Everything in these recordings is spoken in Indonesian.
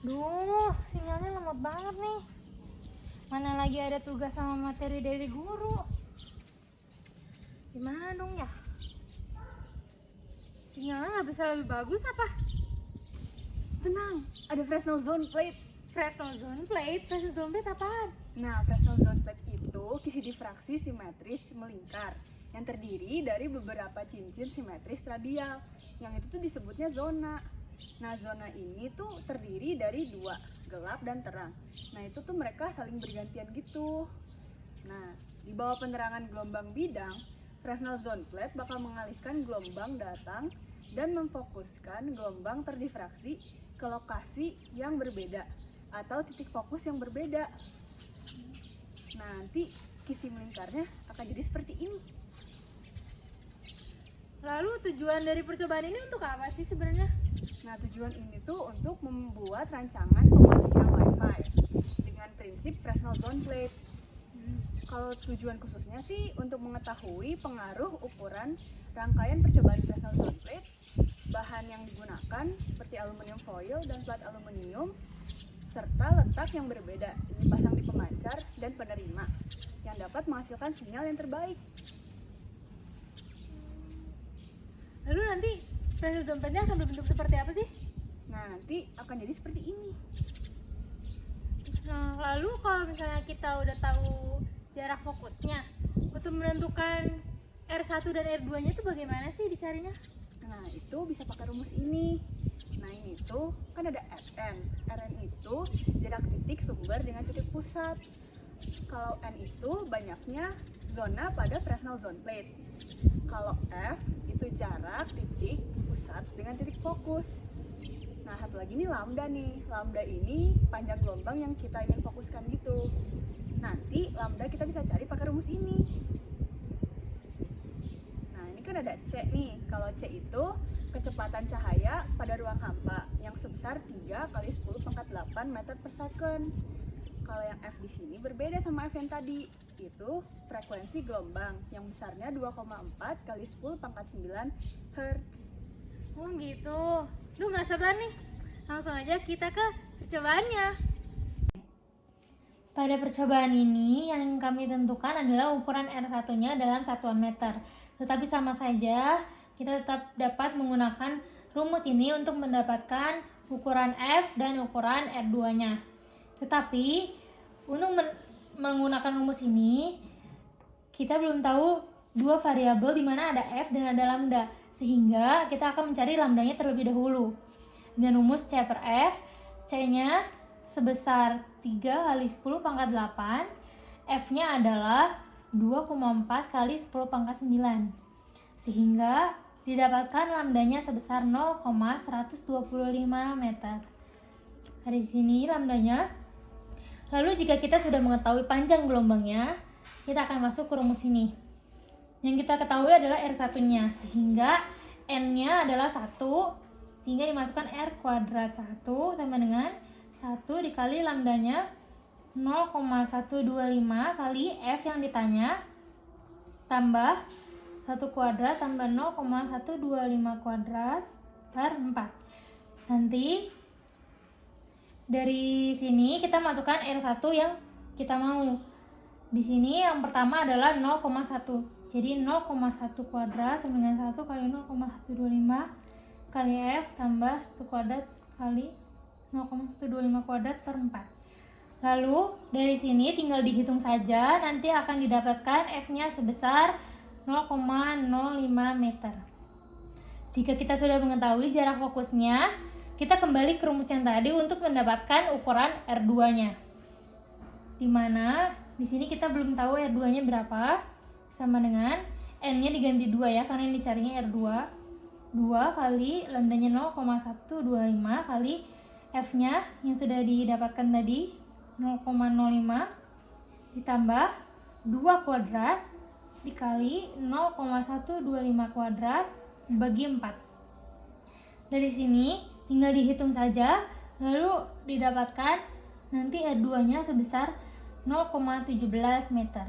Duh, sinyalnya lemot banget nih. Mana lagi ada tugas sama materi dari guru. Gimana dong ya? Sinyalnya nggak bisa lebih bagus apa? Tenang, ada Fresnel Zone Plate. Fresnel zone plate apaan? Nah, Fresnel Zone Plate itu kisi difraksi simetris melingkar yang terdiri dari beberapa cincin simetris radial. Yang itu tuh disebutnya zona. Nah, zona ini tuh terdiri dari dua, gelap dan terang. Nah, itu tuh mereka saling bergantian gitu. Nah, di bawah penerangan gelombang bidang, Fresnel Zone Plate bakal mengalihkan gelombang datang dan memfokuskan gelombang terdifraksi ke lokasi yang berbeda atau titik fokus yang berbeda. Nah, nanti kisi melingkarnya akan jadi seperti ini. Lalu tujuan dari percobaan ini untuk apa sih sebenarnya? Nah, tujuan ini tuh untuk membuat rancangan pematikan Wi-Fi dengan prinsip Fresnel Zone Plate. Kalau tujuan khususnya sih untuk mengetahui pengaruh ukuran rangkaian percobaan Fresnel Zone Plate, bahan yang digunakan seperti aluminium foil dan plat aluminium, serta letak yang berbeda dipasang di pemancar dan penerima yang dapat menghasilkan sinyal yang terbaik. Lalu nanti Fresnel zone plate-nya akan berbentuk seperti apa sih? Nah, nanti akan jadi seperti ini. Nah, lalu kalau misalnya kita udah tahu jarak fokusnya, untuk menentukan R1 dan R2-nya itu bagaimana sih dicarinya? Nah, itu bisa pakai rumus ini. Nah, ini tuh kan ada Rn. Rn itu jarak titik sumber dengan titik pusat. Kalau N itu banyaknya zona pada Fresnel Zone Plate. Kalau F itu jarak titik pusat dengan titik fokus. Nah, satu lagi nih lambda nih. Lambda ini panjang gelombang yang kita ingin fokuskan gitu. Nanti lambda kita bisa cari pakai rumus ini. Nah, ini kan ada C nih. Kalau C itu kecepatan cahaya pada ruang hampa yang sebesar 3 kali 10 pangkat 8 meter per second. Kalau yang F di sini berbeda sama F yang tadi. Itu frekuensi gelombang yang besarnya 2,4 kali 10 pangkat 9 Hz. Oh gitu. Duh, nggak sabar nih. Langsung aja kita ke percobaannya. Pada percobaan ini yang kami tentukan adalah ukuran R1-nya dalam satuan meter. Tetapi sama saja kita tetap dapat menggunakan rumus ini untuk mendapatkan ukuran F dan ukuran R2-nya. Tetapi untuk menggunakan rumus ini kita belum tahu dua variabel di mana ada F dan ada lambda, sehingga kita akan mencari lambdanya terlebih dahulu. Dengan rumus C per F, C-nya sebesar 3 kali 10 pangkat 8, F-nya adalah 2,4 kali 10 pangkat 9, sehingga didapatkan lambdanya sebesar 0,125 meter. Dari sini lambdanya. Lalu jika kita sudah mengetahui panjang gelombangnya, kita akan masuk ke rumus ini. Yang kita ketahui adalah R1-nya, sehingga N-nya adalah 1, sehingga dimasukkan R kuadrat 1 sama dengan 1 dikali lambdanya 0,125 kali F yang ditanya, tambah 1 kuadrat tambah 0,125 kuadrat per 4. Nanti dari sini kita masukkan R1 yang kita mau. Di sini yang pertama adalah 0,1. Jadi 0,1 kuadrat sama dengan 1 kali 0,125 kali F tambah 1 kuadrat kali 0,125 kuadrat per 4. Lalu dari sini tinggal dihitung saja, nanti akan didapatkan F-nya sebesar 0,05 meter. Jika kita sudah mengetahui jarak fokusnya, kita kembali ke rumus yang tadi untuk mendapatkan ukuran R2-nya. Dimana di sini kita belum tahu R2-nya berapa, sama dengan N-nya diganti 2 ya, karena ini dicarinya R2. 2 kali lambdanya 0,125 kali F-nya yang sudah didapatkan tadi 0,05 ditambah 2 kuadrat dikali 0,125 kuadrat bagi 4. Dari sini tinggal dihitung saja, lalu didapatkan nanti R2-nya sebesar 0,17 meter.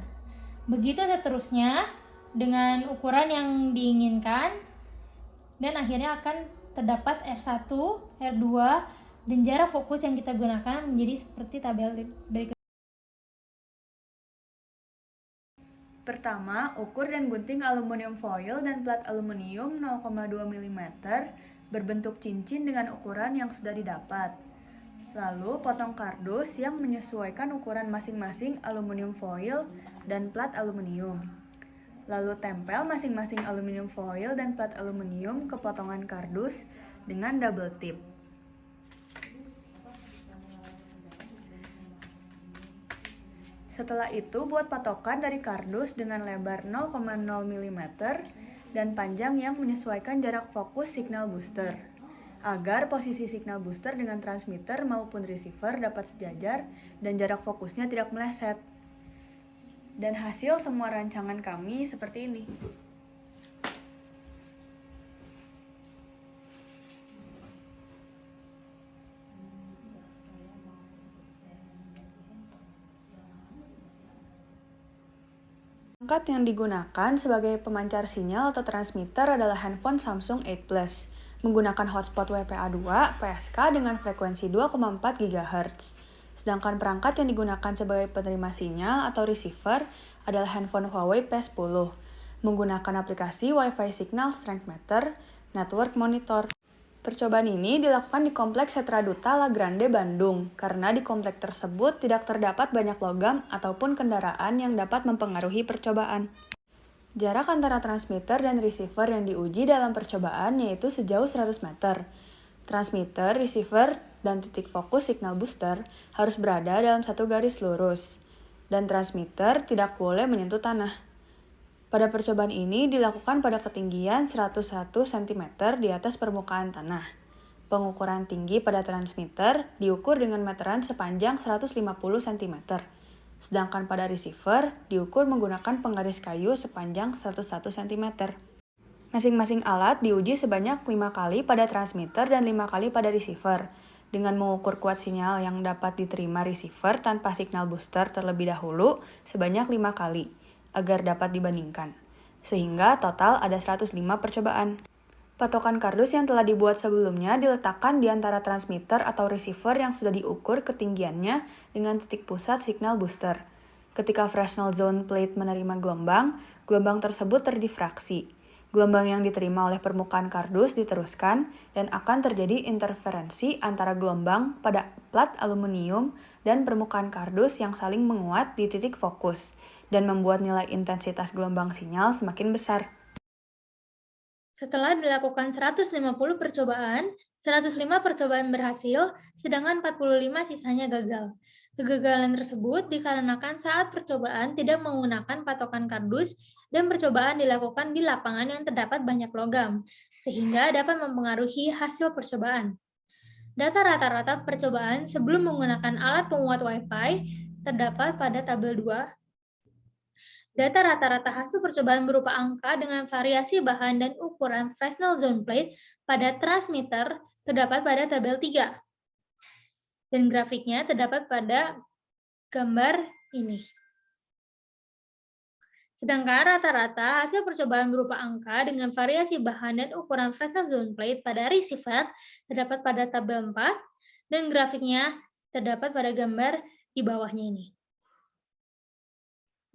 Begitu seterusnya dengan ukuran yang diinginkan, dan akhirnya akan terdapat R1, R2, Dan jarak fokus yang kita gunakan menjadi seperti tabel berikut. Pertama, ukur dan gunting aluminium foil dan plat aluminium 0,2 mm berbentuk cincin dengan ukuran yang sudah didapat. Lalu, potong kardus yang menyesuaikan ukuran masing-masing aluminium foil dan plat aluminium. Lalu, tempel masing-masing aluminium foil dan plat aluminium ke potongan kardus dengan double tip. Setelah itu, buat patokan dari kardus dengan lebar 0,0 mm dan panjang yang menyesuaikan jarak fokus signal booster, agar posisi signal booster dengan transmitter maupun receiver dapat sejajar dan jarak fokusnya tidak meleset. Dan hasil semua rancangan kami seperti ini. Perangkat yang digunakan sebagai pemancar sinyal atau transmitter adalah handphone Samsung 8 Plus, menggunakan hotspot WPA2 PSK dengan frekuensi 2,4 GHz. Sedangkan perangkat yang digunakan sebagai penerima sinyal atau receiver adalah handphone Huawei P10, menggunakan aplikasi Wi-Fi Signal Strength Meter, Network Monitor. Percobaan ini dilakukan di Kompleks Setra Duta La Grande, Bandung, karena di kompleks tersebut tidak terdapat banyak logam ataupun kendaraan yang dapat mempengaruhi percobaan. Jarak antara transmitter dan receiver yang diuji dalam percobaan yaitu sejauh 100 meter. Transmitter, receiver, dan titik fokus signal booster harus berada dalam satu garis lurus, dan transmitter tidak boleh menyentuh tanah. Pada percobaan ini dilakukan pada ketinggian 101 cm di atas permukaan tanah. Pengukuran tinggi pada transmitter diukur dengan meteran sepanjang 150 cm, sedangkan pada receiver diukur menggunakan penggaris kayu sepanjang 101 cm. Masing-masing alat diuji sebanyak 5 kali pada transmitter dan 5 kali pada receiver, dengan mengukur kuat sinyal yang dapat diterima receiver tanpa signal booster terlebih dahulu sebanyak 5 kali, agar dapat dibandingkan, sehingga total ada 105 percobaan. Patokan kardus yang telah dibuat sebelumnya diletakkan di antara transmitter atau receiver yang sudah diukur ketinggiannya dengan titik pusat signal booster. Ketika Fresnel zone plate menerima gelombang, gelombang tersebut terdifraksi. Gelombang yang diterima oleh permukaan kardus diteruskan dan akan terjadi interferensi antara gelombang pada plat aluminium dan permukaan kardus yang saling menguat di titik fokus dan membuat nilai intensitas gelombang sinyal semakin besar. Setelah dilakukan 150 percobaan, 105 percobaan berhasil, sedangkan 45 sisanya gagal. Kegagalan tersebut dikarenakan saat percobaan tidak menggunakan patokan kardus dan percobaan dilakukan di lapangan yang terdapat banyak logam, sehingga dapat mempengaruhi hasil percobaan. Data rata-rata percobaan sebelum menggunakan alat penguat Wi-Fi terdapat pada tabel 2. Data rata-rata hasil percobaan berupa angka dengan variasi bahan dan ukuran Fresnel zone plate pada transmitter terdapat pada tabel 3. Dan grafiknya terdapat pada gambar ini. Sedangkan rata-rata hasil percobaan berupa angka dengan variasi bahan dan ukuran Fresnel zone plate pada receiver terdapat pada tabel 4 dan grafiknya terdapat pada gambar di bawahnya ini.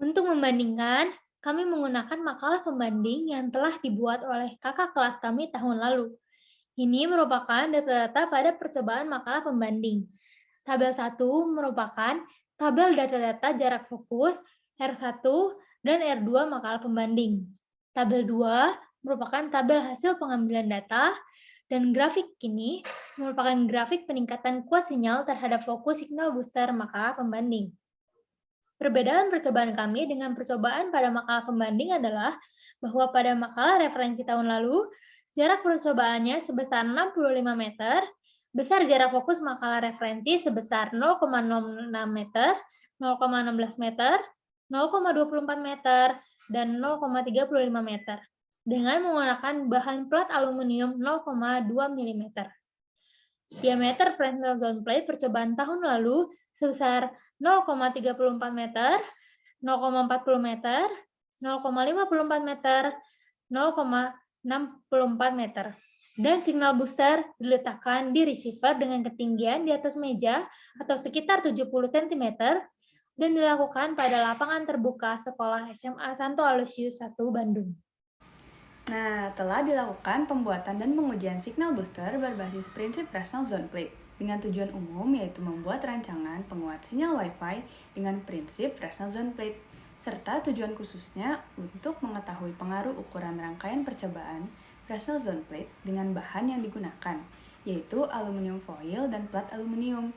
Untuk membandingkan, kami menggunakan makalah pembanding yang telah dibuat oleh kakak kelas kami tahun lalu. Ini merupakan data-data pada percobaan makalah pembanding. Tabel 1 merupakan tabel data-data jarak fokus R1 dan R2 makalah pembanding. Tabel 2 merupakan tabel hasil pengambilan data, dan grafik ini merupakan grafik peningkatan kuat sinyal terhadap fokus signal booster makalah pembanding. Perbedaan percobaan kami dengan percobaan pada makalah pembanding adalah bahwa pada makalah referensi tahun lalu, jarak percobaannya sebesar 65 meter, besar jarak fokus makalah referensi sebesar 0,06 meter, 0,16 meter, 0,24 meter, dan 0,35 meter, dengan menggunakan bahan plat aluminium 0,2 mm. Diameter Fresnel zone plate percobaan tahun lalu sebesar 0,34 meter, 0,40 meter, 0,54 meter, 0,64 meter. Dan signal booster diletakkan di receiver dengan ketinggian di atas meja atau sekitar 70 cm dan dilakukan pada lapangan terbuka Sekolah SMA Santo Aloysius 1 Bandung. Nah, telah dilakukan pembuatan dan pengujian signal booster berbasis prinsip Fresnel Zone Plate dengan tujuan umum yaitu membuat rancangan penguat sinyal Wi-Fi dengan prinsip Fresnel Zone Plate, serta tujuan khususnya untuk mengetahui pengaruh ukuran rangkaian percobaan Fresnel Zone Plate dengan bahan yang digunakan, yaitu aluminium foil dan plat aluminium,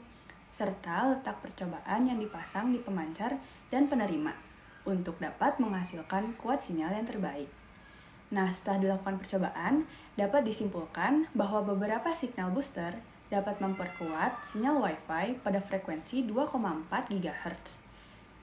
serta letak percobaan yang dipasang di pemancar dan penerima untuk dapat menghasilkan kuat sinyal yang terbaik. Nah, setelah dilakukan percobaan, dapat disimpulkan bahwa beberapa signal booster dapat memperkuat sinyal Wi-Fi pada frekuensi 2,4 GHz.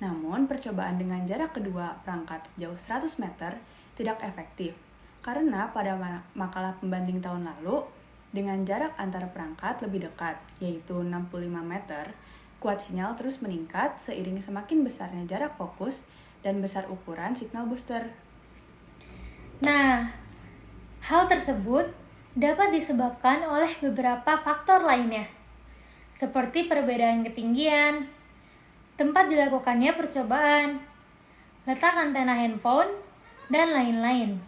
Namun, percobaan dengan jarak kedua perangkat sejauh 100 meter tidak efektif, karena pada makalah pembanding tahun lalu, dengan jarak antara perangkat lebih dekat, yaitu 65 meter, kuat sinyal terus meningkat seiring semakin besarnya jarak fokus dan besar ukuran signal booster. Nah, hal tersebut dapat disebabkan oleh beberapa faktor lainnya, seperti perbedaan ketinggian, tempat dilakukannya percobaan, letak antena handphone, dan lain-lain.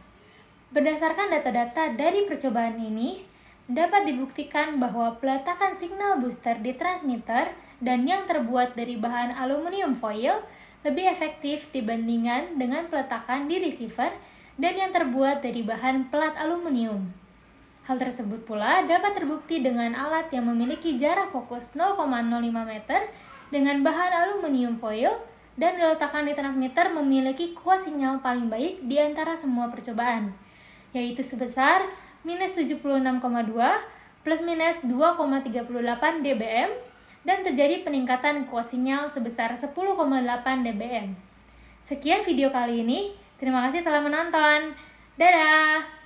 Berdasarkan data-data dari percobaan ini, dapat dibuktikan bahwa peletakan signal booster di transmitter dan yang terbuat dari bahan aluminium foil lebih efektif dibandingkan dengan peletakan di receiver dan yang terbuat dari bahan plat aluminium. Hal tersebut pula dapat terbukti dengan alat yang memiliki jarak fokus 0,05 meter dengan bahan aluminium foil dan diletakkan di transmitter memiliki kuat sinyal paling baik di antara semua percobaan, yaitu sebesar minus 76,2 plus minus 2,38 dBm dan terjadi peningkatan kuat sinyal sebesar 10,8 dBm. Sekian video kali ini, terima kasih telah menonton. Dadah!